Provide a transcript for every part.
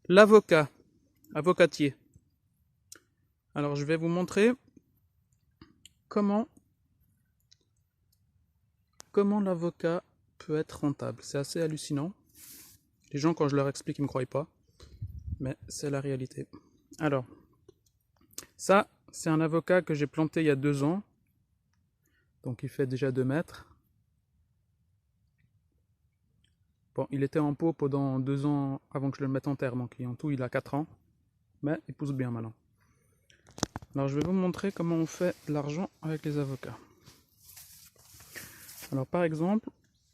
L'avocat, avocatier. Alors je vais vous montrer comment l'avocat peut être rentable. C'est assez hallucinant. Les gens, quand je leur explique, ils ne me croient pas, mais c'est la réalité. Alors, ça, c'est un avocat que j'ai planté il y a 2 ans. Donc il fait déjà 2 mètres. Bon, il était en pot pendant 2 ans avant que je le mette en terre, donc en tout il a 4 ans. Mais il pousse bien maintenant. Alors je vais vous montrer comment on fait de l'argent avec les avocats. Alors par exemple,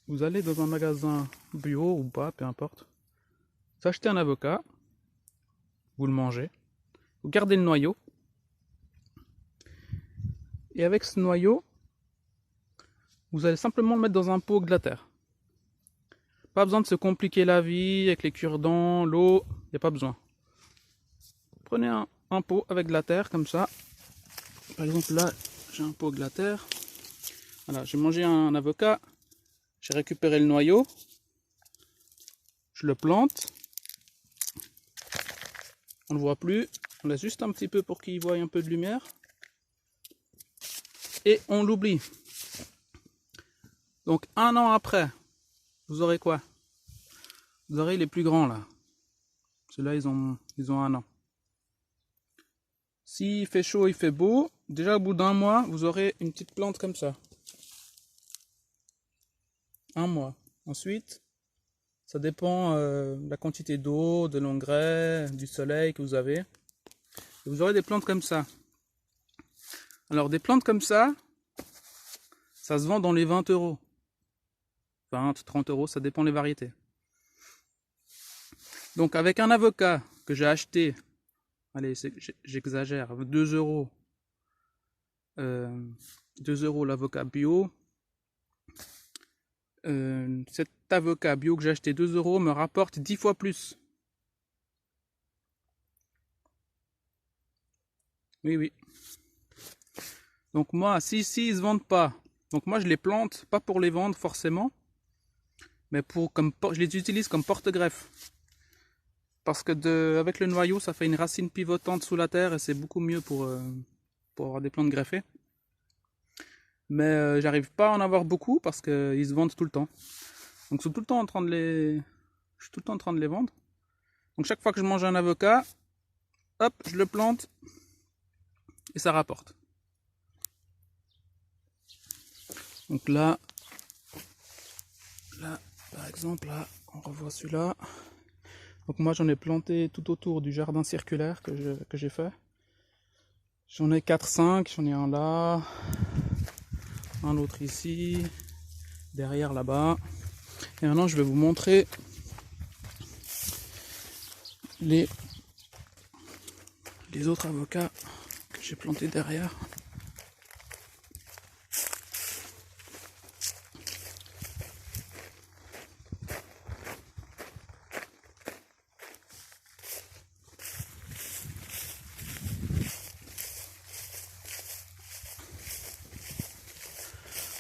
vous allez dans un magasin bio ou pas, peu importe. Vous achetez un avocat, vous le mangez, vous gardez le noyau. Et avec ce noyau, vous allez simplement le mettre dans un pot Glater. Pas besoin de se compliquer la vie avec les cure-dents, l'eau, il n'y a pas besoin. Prenez un pot avec Glater comme ça. Par exemple là, j'ai un pot Glater. Voilà, j'ai mangé un avocat, j'ai récupéré le noyau, je le plante. On ne le voit plus, on laisse juste un petit peu pour qu'il voie un peu de lumière. Et on l'oublie. Donc 1 an après, vous aurez quoi? Vous aurez les plus grands là. Ceux-là, ils ont 1 an. S'il fait chaud, il fait beau, déjà au bout d'1 mois, vous aurez une petite plante comme ça. 1 mois. Ensuite, ça dépend de la quantité d'eau, de l'engrais, du soleil que vous avez. Et vous aurez des plantes comme ça. Alors des plantes comme ça se vend dans les 20 €. 20, 30 €, ça dépend des variétés. Donc avec un avocat que j'ai acheté, allez, j'exagère, 2 €, 2 € l'avocat bio. Cet avocat bio que j'ai acheté 2 € me rapporte 10 fois plus. Oui, oui. Donc moi, si ils se vendent pas, donc moi je les plante, pas pour les vendre forcément, mais je les utilise comme porte-greffe. Parce que avec le noyau, ça fait une racine pivotante sous la terre et c'est beaucoup mieux pour avoir des plantes greffées. Mais j'arrive pas à en avoir beaucoup parce qu'ils se vendent tout le temps. Donc je suis tout le temps en train de les vendre. Donc chaque fois que je mange un avocat, hop, je le plante et ça rapporte. Donc là, par exemple, là, on revoit celui-là. Donc moi j'en ai planté tout autour du jardin circulaire que j'ai fait. J'en ai 4-5, j'en ai un là, un autre ici, derrière là-bas. Et maintenant je vais vous montrer les autres avocats que j'ai plantés derrière.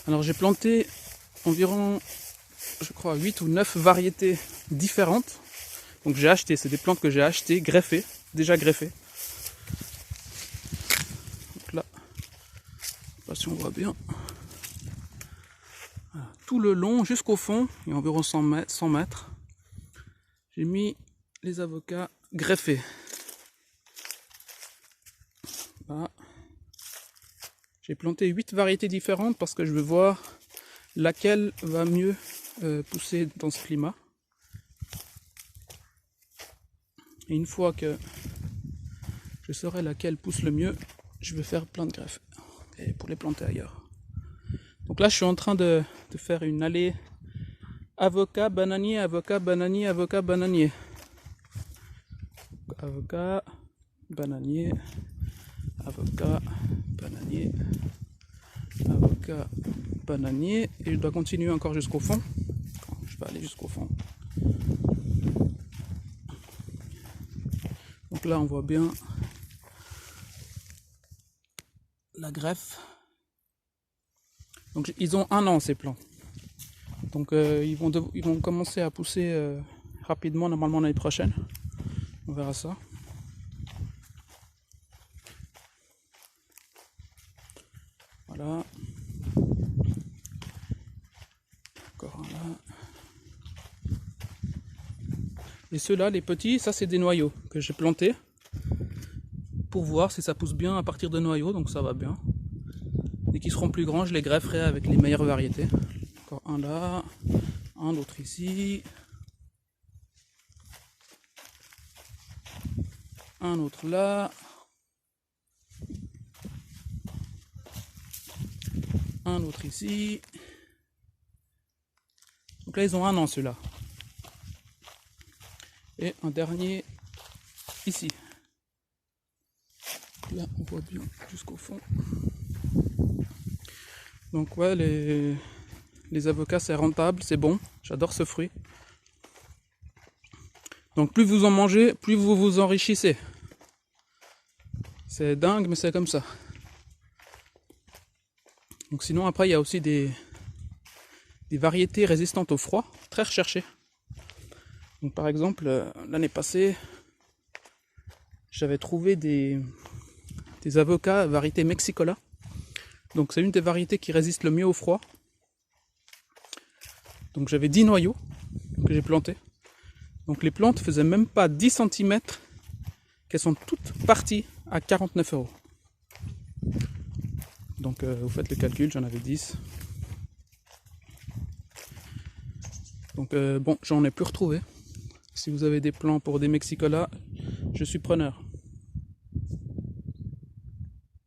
Alors j'ai planté environ, je crois, 8 ou 9 variétés différentes. Donc j'ai acheté, c'est des plantes que j'ai achetées, greffées, déjà greffées. Donc là, je sais pas si on voit bien. Voilà. Tout le long jusqu'au fond, il y a environ 100 mètres, j'ai mis les avocats greffés. Là. J'ai planté 8 variétés différentes parce que je veux voir laquelle va mieux pousser dans ce climat. Et une fois que je saurai laquelle pousse le mieux, je vais faire plein de greffes et pour les planter ailleurs. Donc là, je suis en train de faire une allée avocat, bananier, avocat, bananier, avocat, bananier. Avocat, bananier, avocat, bananier, avocat, bananier. Et je dois continuer encore jusqu'au fond. Je vais aller jusqu'au fond. Donc là, on voit bien la greffe. Donc ils ont 1 an ces plants. Donc ils vont commencer à pousser rapidement, normalement l'année prochaine. On verra ça. Voilà. Encore un là. Et ceux-là, les petits, ça c'est des noyaux que j'ai plantés pour voir si ça pousse bien à partir de noyaux, donc ça va bien. Dès qu'ils seront plus grands, je les grefferai avec les meilleures variétés. Encore un là, un autre ici, un autre là, un autre ici. Donc là, ils ont un an ceux-là. Et un dernier ici. Là, on voit bien jusqu'au fond. Donc ouais, les avocats, c'est rentable, c'est bon. J'adore ce fruit. Donc plus vous en mangez, plus vous vous enrichissez. C'est dingue, mais c'est comme ça. Donc sinon, après, il y a aussi des variétés résistantes au froid, très recherchées. Donc par exemple, l'année passée, j'avais trouvé des avocats variété Mexicola. Donc c'est une des variétés qui résiste le mieux au froid. Donc j'avais 10 noyaux que j'ai plantés. Donc les plantes faisaient même pas 10 cm, qu'elles sont toutes parties à 49 €. Donc vous faites le calcul, j'en avais 10. Donc bon, j'en ai plus retrouvé. Si vous avez des plants pour des Mexicola, je suis preneur.